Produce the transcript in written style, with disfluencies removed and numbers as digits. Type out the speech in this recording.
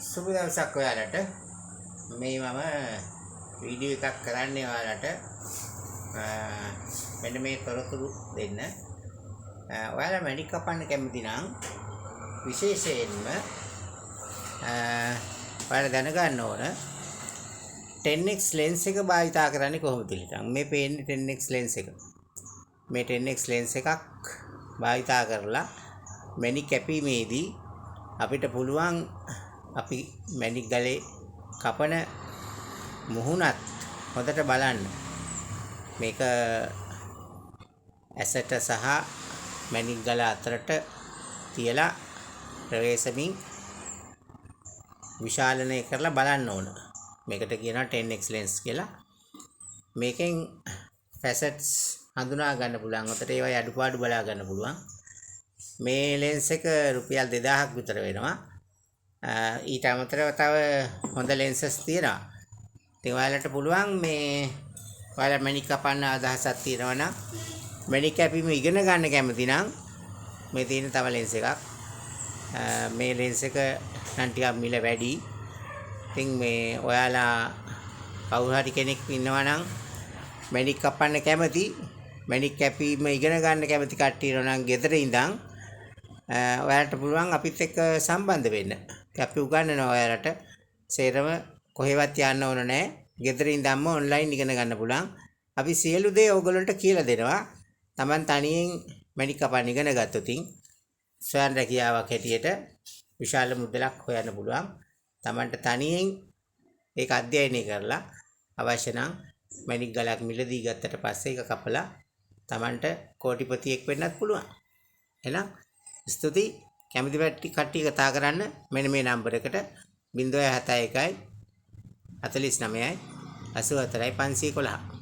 සුබ දවසක් ඔයාලට. මේ මම වීඩියෝ එකක් කරන්නේ ඔයාලට මෙන්න මේ තොරතුරු දෙන්න. ඔයාලා මැණික් කපන්න කැමති නම් විශේෂයෙන්ම ඔයාලා දැනගන්න ඕන 10x lens එක භාවිතා කරන්නේ කොහොමද කියලා. මේ පේන්නේ 10x lens එක. මේ 10x lens එකක් භාවිතා කරලා මැණික් කැපීමේදී අපිට පුළුවන් අපි මැණික් ගලේ කපන මුහුණත් හොඳට බලන්න. මේක ඇසට සහ මැණික් ගල අතරට තියලා ප්‍රවේශමින් විශාලනය කරලා බලන්න ඕන. මේකට කියනවා 10x lens කියලා. මේකෙන් facets හඳුනා ගන්න පුළුවන්. උතට ඒවයි අඩුපාඩු බලා ගන්න පුළුවන්. මේ lens එක රුපියල් 2000ක් විතර වෙනවා. ඊට අමතරව තව හොඳ lenses තියෙනවා. ඉතින් ඔයාලට පුළුවන් මේ ඔයාලා මැණික් කපන්න අදහසක් තියෙනවා නම් මැණික් කැපීම ඉගෙන ගන්න කැමති නම් මේ තියෙන තව lens එකක්. මේ lens එක නම් ටිකක් මිල වැඩි. ඉතින් මේ ඔයාලා කවුරු හරි කෙනෙක් ඉන්නවා නම් මැණික් කපන්න කැමති, මැණික් කැපීම ඉගෙන ගන්න කැමති කට්ටිය නම් ගෙදර ඉඳන් ඔයාලට පුළුවන් අපිත් එක්ක සම්බන්ධ වෙන්න. අපි උගන්වනවා ඔයාලට. සේරම කොහෙවත් යන්න ඕන නැහැ. ගෙදර ඉඳන්ම ඔන්ලයින් ඉගෙන ගන්න පුළුවන්. අපි සියලු දේ ඕගොල්ලන්ට කියලා දෙනවා. Taman තනියෙන් මැණික් කපන්න ඉගෙන ගත්තොතින් ස්වයං රැකියාවක් හැටියට විශාල මුදලක් හොයන්න පුළුවන්. Tamanට තනියෙන් ඒක අධ්‍යයනය කරලා අවශ්‍ය නම් මැණික් ගලක් මිලදී ගත්තට පස්සේ ඒක කපලා Tamanට කෝටිපතියෙක් වෙන්නත් පුළුවන්. එහෙනම් ස්තුති. කැමති කට්ටිය කතා කරන්න මෙන්න මේ නම්බර එකට 071 49 84 511.